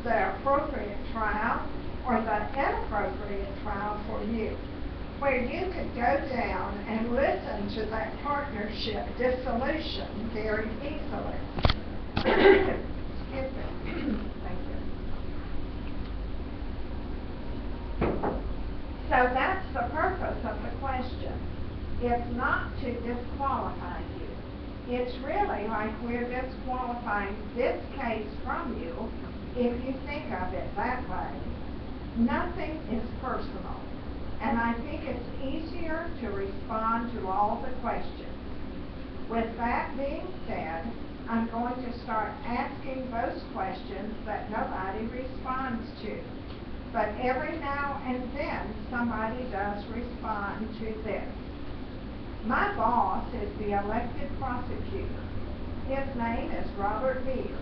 the appropriate trial or the inappropriate trial for you, where you could go down and listen to that partnership dissolution very easily. Excuse me. Thank you. So that's the purpose of the question. It's not to disqualify you. It's really like we're disqualifying this case from you if you think of it that way. Nothing is personal. And I think it's easier to respond to all the questions. With that being said, I'm going to start asking those questions that nobody responds to. But every now and then, somebody does respond to this. My boss is the elected prosecutor. His name is Robert Beard.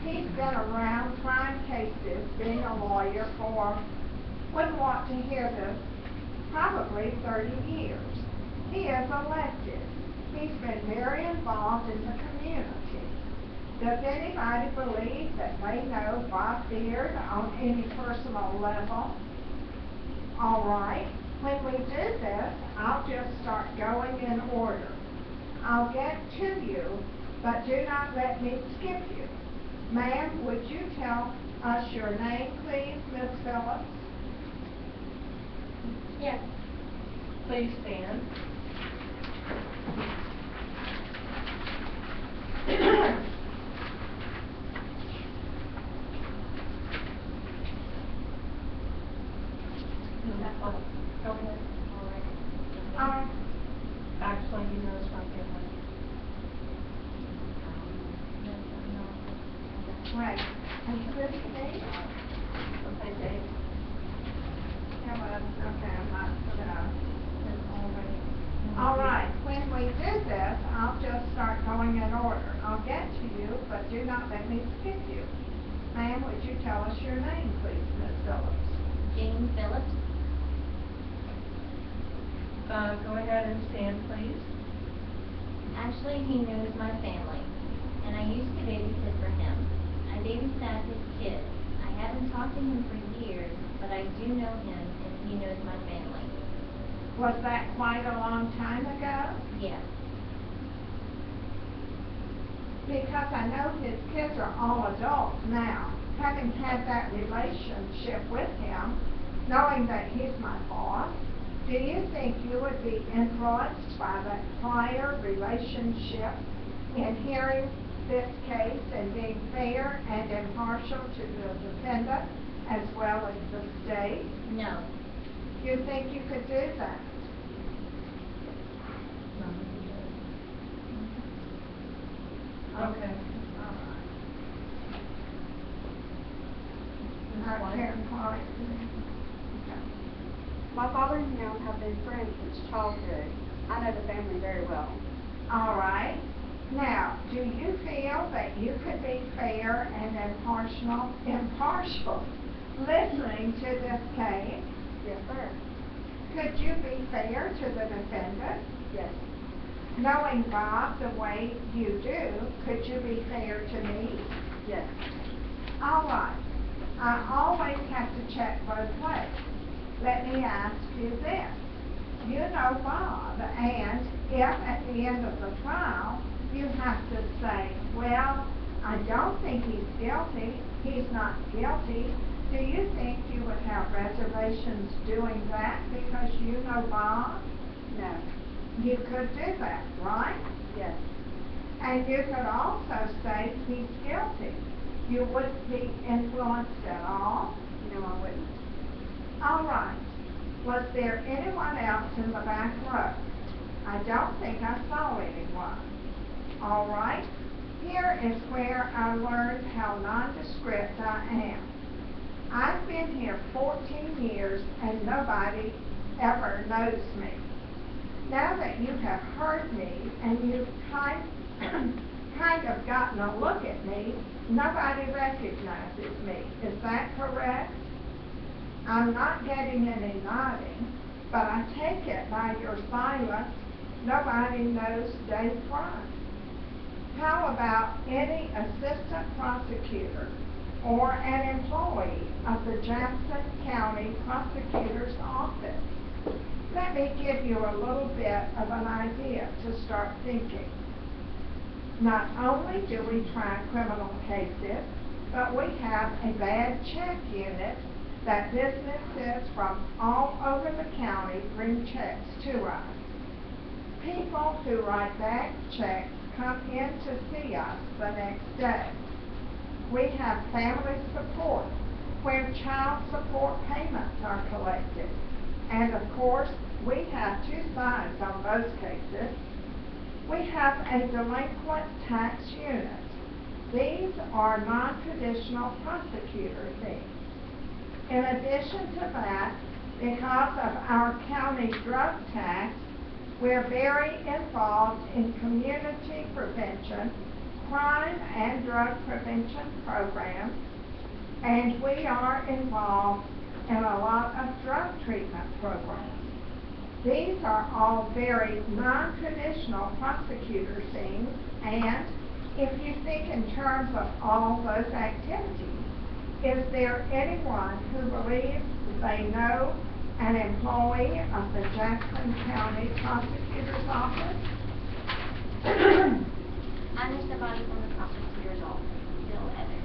He's been around crime cases, being a lawyer for, wouldn't want to hear this, probably 30 years. He is elected. He's been very involved in the community. Does anybody believe that they know Bob Beard on any personal level? All right. When we do this, I'll just start going in order. I'll get to you, but do not let me skip you. Ma'am, would you tell us your name, please, Miss Phillips? Yes. Please stand. Go ahead. All right. Actually, he knows my family. Right. And who is the name? Okay, Dave. Yeah, well, okay, I'm not gonna. All right. When we do this, I'll just start going in order. I'll get to you, but do not let me skip you. Ma'am, would you tell us your name, please, Miss Phillips? Jane Phillips. Go ahead and stand, please. Actually, he knows my family, and I used to babysit for him. I babysat his kids. I haven't talked to him for years, but I do know him, and he knows my family. Was that quite a long time ago? Yes. Because I know his kids are all adults now. Having had that relationship with him, knowing that he's my boss, do you think you would be influenced by that prior relationship in hearing this case and being fair and impartial to the defendant as well as the state? No. You think you could do that? Okay. My father and him have been friends since childhood. I know the family very well. All right. Now, do you feel that you could be fair and impartial listening to this case? Yes, sir. Could you be fair to the defendant? Yes. Knowing Bob the way you do, could you be fair to me? Yes. All right. I always have to check both ways. Let me ask you this. You know Bob, and if at the end of the trial you have to say, well, I don't think he's guilty, he's not guilty, do you think you would have reservations doing that because you know Bob? No. You could do that, right? Yes. And you could also say he's guilty. You wouldn't be influenced at all? No, I wouldn't. All right. Was there anyone else in the back row? I don't think I saw anyone. All right. Here is where I learned how nondescript I am. I've been here 14 years and nobody ever knows me. Now that you have heard me and you've kind of gotten a look at me, nobody recognizes me. Is that correct? I'm not getting any nodding, but I take it by your silence, nobody knows Dave Fry. How about any assistant prosecutor or an employee of the Jackson County Prosecutor's Office? Let me give you a little bit of an idea to start thinking. Not only do we try criminal cases, but we have a bad check unit that businesses from all over the county bring checks to us. People who write back checks come in to see us the next day. We have family support, where child support payments are collected. And of course, we have two sides on those cases. We have a delinquent tax unit. These are non-traditional prosecutor fees. In addition to that, because of our county drug tax, we're very involved in community prevention, crime and drug prevention programs, and we are involved in a lot of drug treatment programs. These are all very non-traditional prosecutor things, and if you think in terms of all those activities, is there anyone who believes they know an employee of the Jackson County Prosecutor's Office? I know somebody from the prosecutor's office, Bill Evans.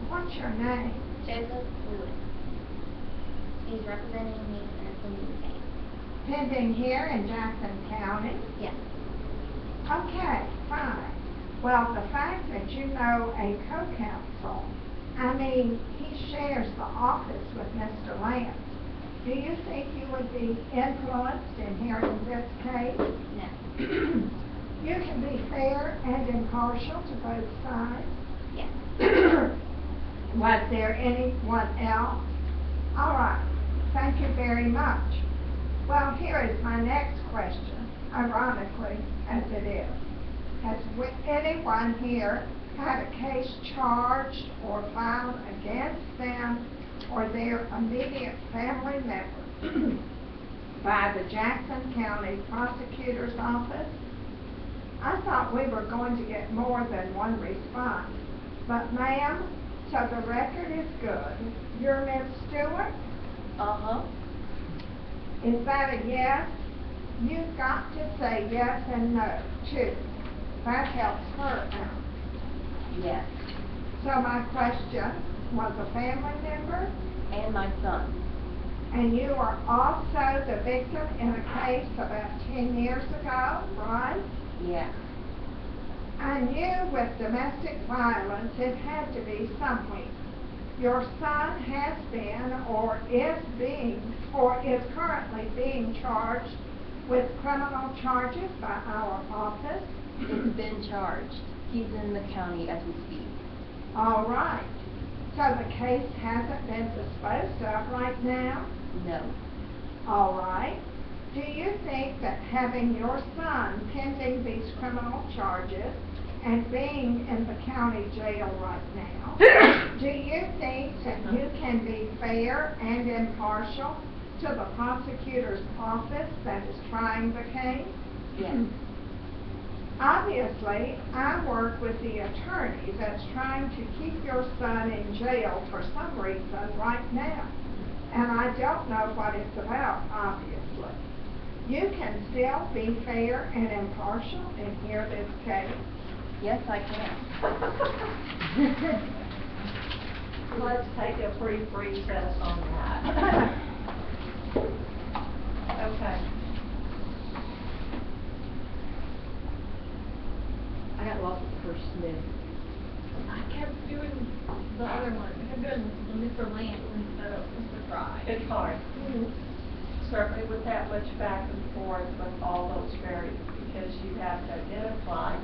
What's your name? Joseph Lewis. He's representing me in a pending case. Pending here in Jackson County? Yes. Okay, fine. Well, the fact that you know a co-counsel, I mean, he shares the office with Mr. Lance. Do you think you would be influenced in hearing this case? No. You can be fair and impartial to both sides. Yes. Was there anyone else? All right. Thank you very much. Well, here is my next question, ironically as it is. Has anyone here had a case charged or filed against them or their immediate family member by the Jackson County Prosecutor's Office? I thought we were going to get more than one response. But ma'am, so the record is good. You're Miss Stewart? Uh-huh. Is that a yes? You've got to say yes and no, too. That helps her out. Yes. So my question, was a family member? And my son. And you are also the victim in a case about 10 years ago, right? Yeah. I knew with domestic violence it had to be somewhere. Your son has been or is currently being charged with criminal charges by our office. It's been charged. He's in the county as we speak. All right. So the case hasn't been disposed of right now? No. All right. Do you think that having your son pending these criminal charges and being in the county jail right now, do you think that you can be fair and impartial to the prosecutor's office that is trying the case? Yes. Obviously, I work with the attorney that's trying to keep your son in jail for some reason right now. And I don't know what it's about, obviously. You can still be fair and impartial and hear this case. Yes, I can. Let's take a brief recess on that. Okay. I got lost at the first Smith. I kept doing the other one. I kept doing Mr. Lance instead of Mr. Fry. It's hard. Certainly with that much back and forth with all those variables, because you have to identify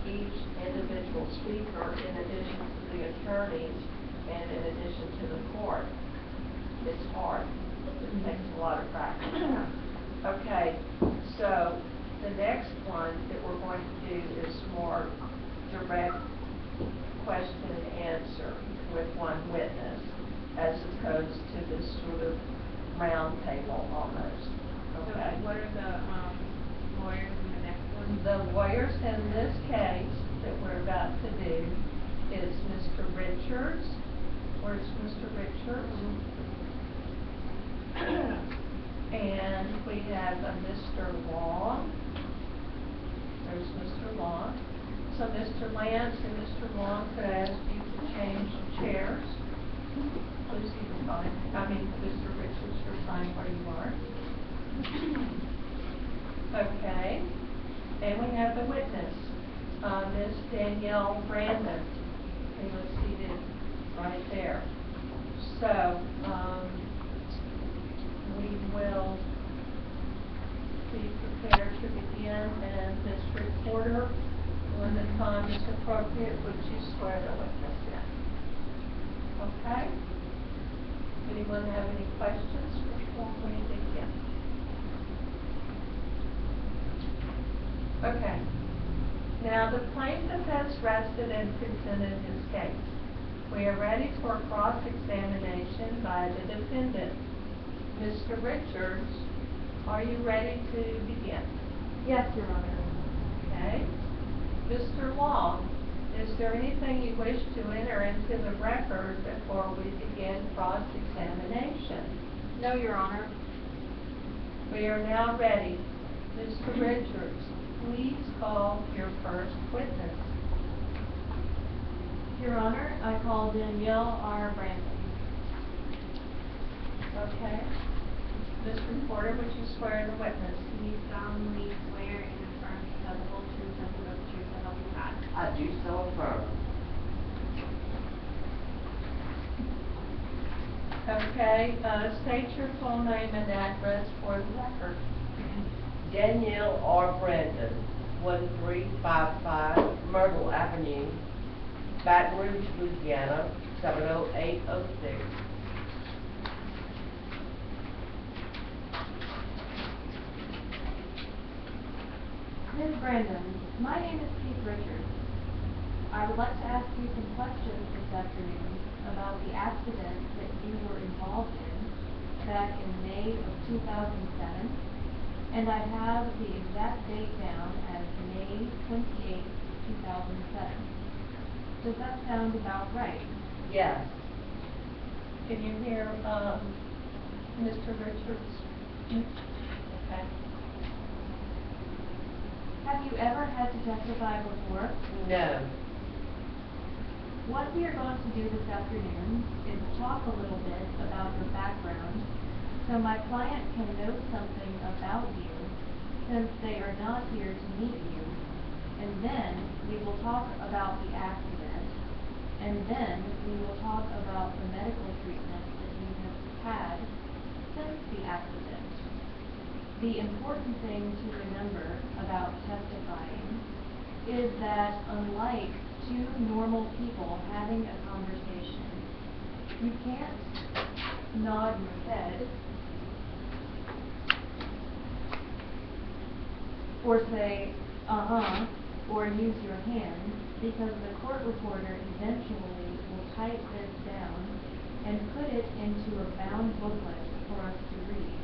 each individual speaker in addition to the attorneys and in addition to the court. It's hard. It takes a lot of practice. Okay, so the next one that we're going to do is more direct question and answer with one witness. as opposed to this sort of round table almost, So okay? what are the, lawyers in the next one? The lawyers in this case that we're about to do is Mr. Richards. Where's Mr. Richards? And we have a Mr. Long. There's Mr. Long. So Mr. Lance and Mr. Long could I ask you to change chairs? Please either fine. Mr. Richards, you're fine where you are. Okay. And we have the witness, Ms. Danielle Brandon, who is seated right there. So, we will be prepared to begin, and Ms. Reporter, when the time is appropriate, would you swear the witness in? Okay? Anyone have any questions before we begin? Okay. Now, the plaintiff has rested and presented his case. We are ready for cross-examination by the defendant. Mr. Richards, are you ready to begin? Yes, Your Honor. Okay. Mr. Long, is there anything you wish to enter into the record before we begin cross-examination? No, Your Honor. We are now ready. Mr. Richards, please call your first witness. Your Honor, I call Danielle R. Brandon. Okay. Ms. Reporter, would you swear the witness? Do you solemnly swear and affirm to tell the whole truth, nothing but the truth, so help you God? I do so affirm. Okay, state your full name and address for the record. Danielle R. Brandon, 1355 Myrtle Avenue, Baton Rouge, Louisiana, 70806. Ms. Brandon, my name is Keith Richards. I would like to ask you some questions this afternoon about the accident that you were involved in back in May of 2007, and I have the exact date down as May 28, 2007. Does that sound about right? Yes. Can you hear, Mr. Richards? Okay. Have you ever had to testify before? No. What we are going to do this afternoon is talk a little bit about your background so my client can know something about you since they are not here to meet you. And then we will talk about the accident. And then we will talk about the medical treatment that you have had since the accident. The important thing to remember about testifying is that unlike two normal people having a conversation, you can't nod your head or say, uh-huh, or use your hands, because the court reporter eventually will type this down and put it into a bound booklet for us to read.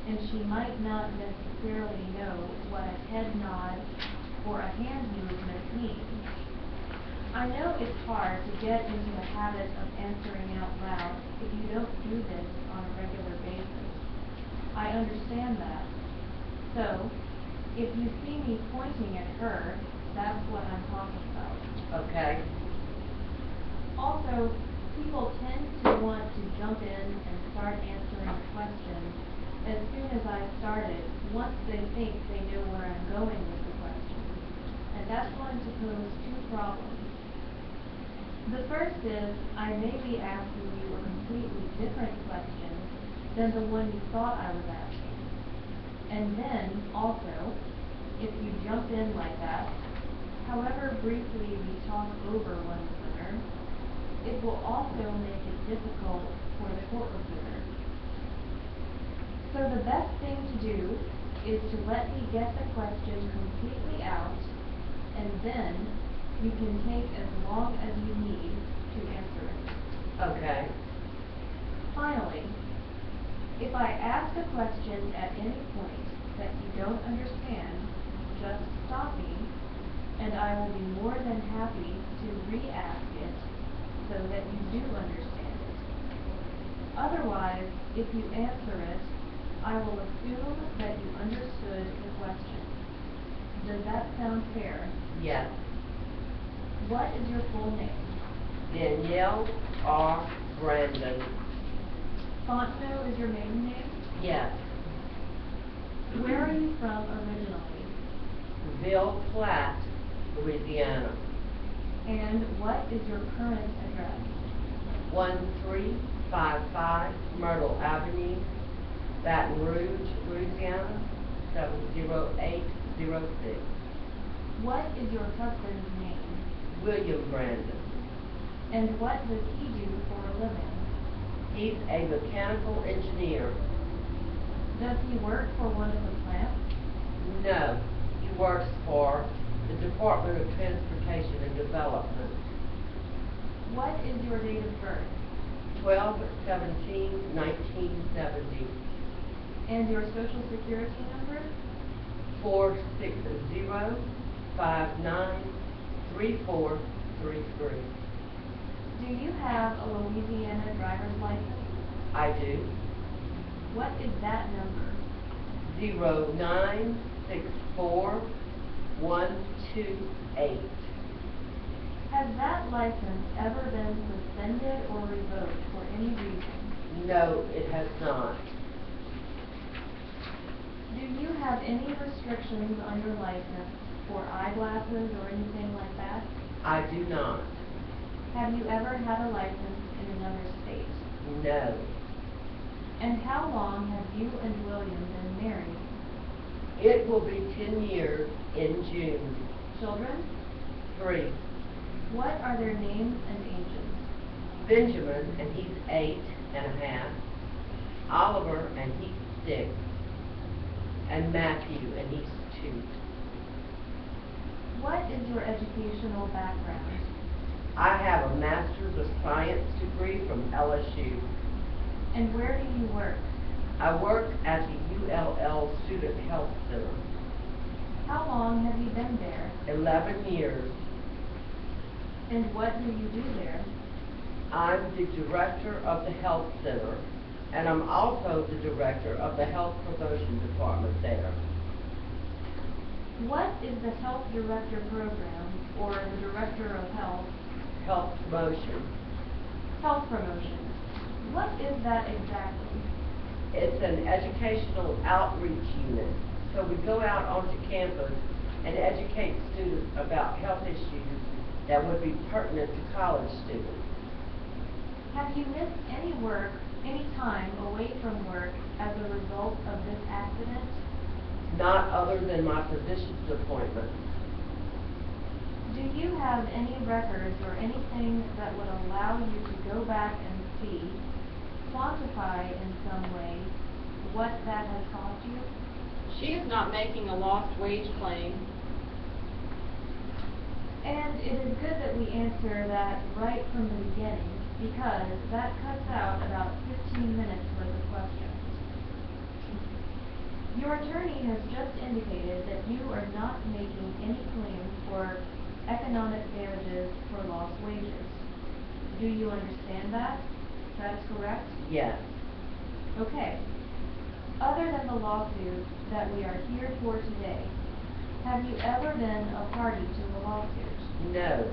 And she might not necessarily know what a head nod or a hand movement means. I know it's hard to get into the habit of answering out loud if you don't do this on a regular basis. I understand that. So, if you see me pointing at her, that's what I'm talking about. Okay. Also, people tend to want to jump in and start answering questions as soon as I started, once they think they know where I'm going with the question. And that's going to pose two problems. The first is, I may be asking you a completely different question than the one you thought I was asking. And then, also, if you jump in like that, however briefly we talk over one another, it will also make it difficult for the court reporter. So the best thing to do is to let me get the question completely out, and then you can take as long as you need to answer it. Okay. Finally, if I ask a question at any point that you don't understand, just stop me, and I will be more than happy to re-ask it so that you do understand it. Otherwise, if you answer it, I will assume that you understood the question. Does that sound fair? Yes. What is your full name? Danielle R. Brandon. Fontenot is your maiden name? Yes. Where are you from originally? Ville Platte, Louisiana. And what is your current address? 1355 Myrtle Avenue, Baton Rouge, Louisiana, 70806. What is your husband's name? William Brandon. And what does he do for a living? He's a mechanical engineer. Does he work for one of the plants? No, he works for the Department of Transportation and Development. What is your date of birth? 12/17/1970. And your social security number? 460-593433. Do you have a Louisiana driver's license? I do. What is that number? 0964128. Has that license ever been suspended or revoked for any reason? No, it has not. Do you have any restrictions on your license for eyeglasses or anything like that? I do not. Have you ever had a license in another state? No. And how long have you and William been married? It will be 10 years in June. Children? 3. What are their names and ages? Benjamin, and he's 8.5. Oliver, and he's 6. And Matthew, and he's 2. What is your educational background? I have a Master's of Science degree from LSU. And where do you work? I work at the ULL Student Health Center. How long have you been there? 11 years. And what do you do there? I'm the director of the health center, and I'm also the director of the health promotion department there. What is the health director program, or the director of health? Health promotion. Health promotion. What is that exactly? It's an educational outreach unit. So we go out onto campus and educate students about health issues that would be pertinent to college students. Have you missed any work, any time away from work as a result of this accident? Not other than my physician's appointment. Do you have any records or anything that would allow you to go back and see, quantify in some way, what that has cost you? She is not making a lost wage claim. And it is good that we answer that right from the beginning, because that cuts out about 15 minutes worth of questions. Your attorney has just indicated that you are not making any claims for economic damages for lost wages. Do you understand that? That's correct? Yes. Okay. Other than the lawsuit that we are here for today, have you ever been a party to a lawsuit? No.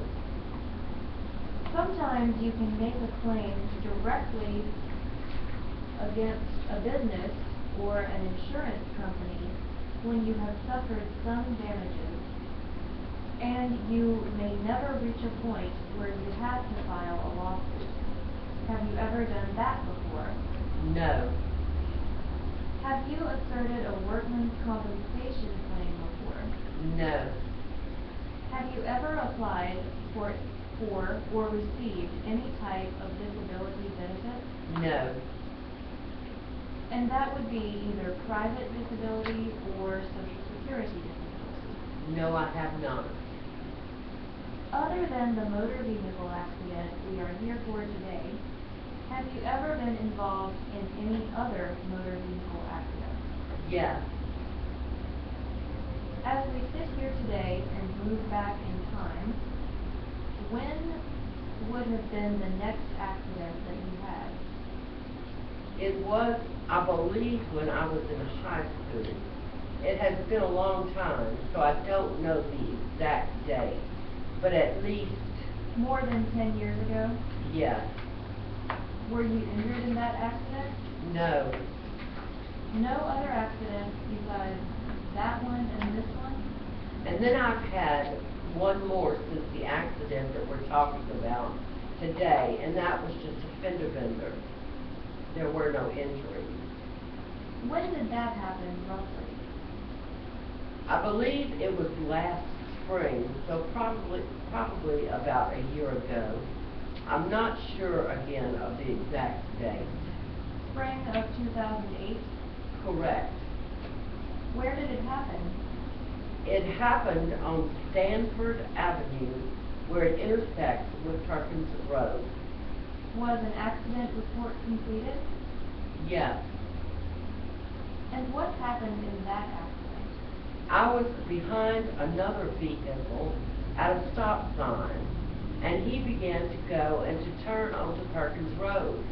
Sometimes you can make a claim directly against a business or an insurance company when you have suffered some damages, and you may never reach a point where you have to file a lawsuit. Have you ever done that before? No. Have you asserted a workman's compensation claim before? No. Have you ever applied for or received any type of disability benefit? No. And that would be either private disability or Social Security disability. No, I have not. Other than the motor vehicle accident we are here for today, Have you ever been involved in any other motor vehicle accidents? Yes. As we sit here today and move back in time, when would have been the next accident that you had? It was, I believe, when I was in high school. It has been a long time, so I don't know the exact date, but at least, More than 10 years ago? yes. Were you injured in that accident? No. No other accidents besides that one and this one? And then I've had one more since the accident that we're talking about today, and that was just a fender bender. There were no injuries. When did that happen, roughly? I believe it was last spring, so probably about a year ago. I'm not sure again of the exact date. Spring of 2008? Correct. Where did it happen? It happened on Stanford Avenue, where it intersects with Perkins Road. Was an accident report completed? Yes. And what happened in that accident? I was behind another vehicle at a stop sign, and he began to go and to turn onto Perkins Road.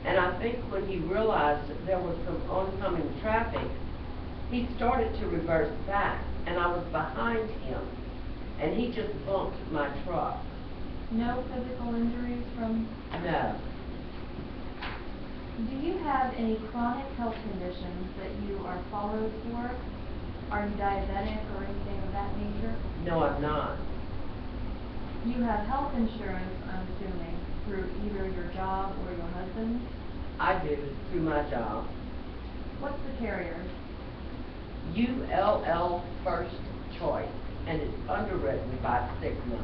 And I think when he realized that there was some oncoming traffic, he started to reverse back, and I was behind him, and he just bumped my truck. No physical injuries from... No. Do you have any chronic health conditions that you are followed for? Are you diabetic or anything of that nature? No, I'm not. You have health insurance, I'm assuming, through either your job or your husband's? I do, through my job. What's the carrier? ULL First Choice, and it's underwritten by Cigna.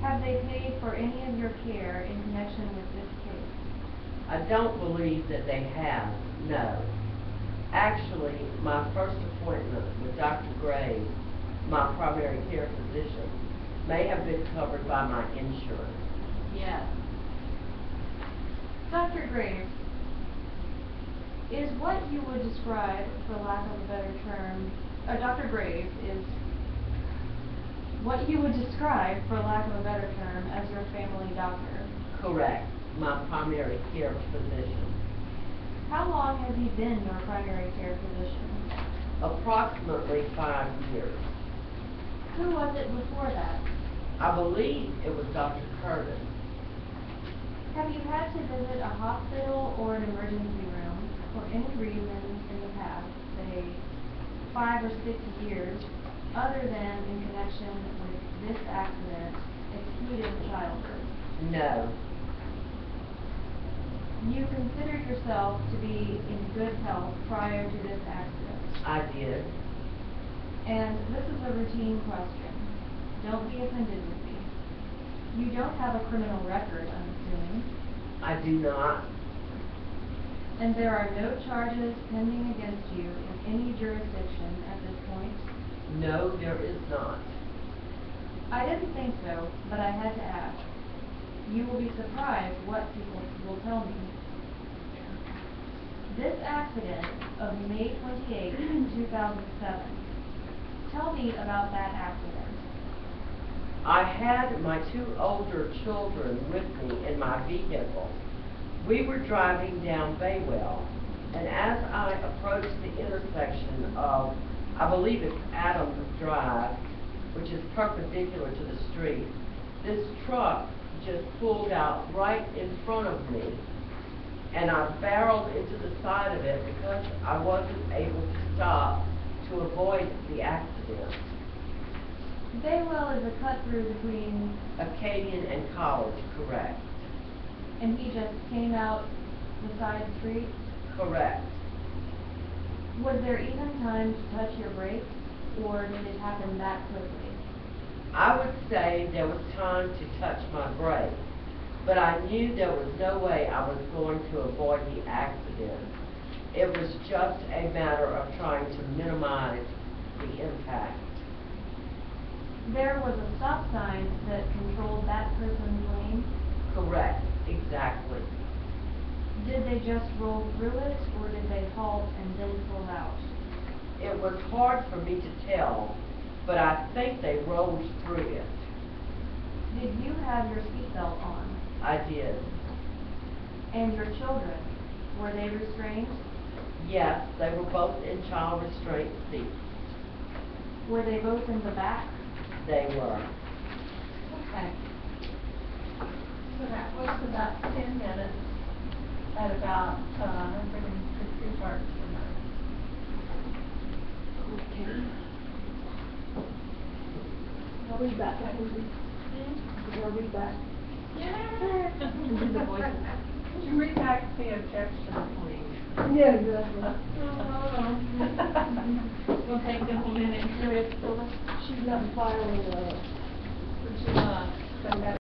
Have they paid for any of your care in connection with this case? I don't believe that they have, no. Actually, my first appointment with Dr. Gray, my primary care physician, may have been covered by my insurance. Yes. Dr. Graves, is what you would describe, for lack of a better term, Dr. Graves is what you would describe, for lack of a better term, as your family doctor. Correct, my primary care physician. How long has he been your primary care physician? Approximately 5 years. Who was it before that? I believe it was Dr. Curtis. Have you had to visit a hospital or an emergency room for any reason in the past, say 5 or 6 years, other than in connection with this accident, excluding childbirth? No. You considered yourself to be in good health prior to this accident. I did. And this is a routine question. Don't be offended with me. You don't have a criminal record, I'm assuming. I do not. And there are no charges pending against you in any jurisdiction at this point? No, there is not. I didn't think so, but I had to ask. You will be surprised what people will tell me. This accident of May 28, 2007, tell me about that accident. I had my 2 older children with me in my vehicle. We were driving down Baywell, and as I approached the intersection of, I believe it's Adams Drive, which is perpendicular to the street, this truck just pulled out right in front of me, and I barreled into the side of it because I wasn't able to stop to avoid the accident. Baywell is a cut-through between... Acadian and College, correct. And he just came out the side street? Correct. Was there even time to touch your brakes, or did it happen that quickly? I would say there was time to touch my brake, but I knew there was no way I was going to avoid the accident. It was just a matter of trying to minimize the impact. There was a stop sign that controlled that person's lane? Correct, exactly. Did they just roll through it, or did they halt and then pull out? It was hard for me to tell, but I think they rolled through it. Did you have your seatbelt on? I did. And your children, were they restrained? Yes, they were both in child restraint seats. Were they both in the back? They were. Okay. So that was about 10 minutes at about 150 parts per minute. Okay. I'll read back, I'll read back. The voices. Could you read back the objection, please? Yeah, exactly. We'll take them a minute. She's not filing, Would you, Send that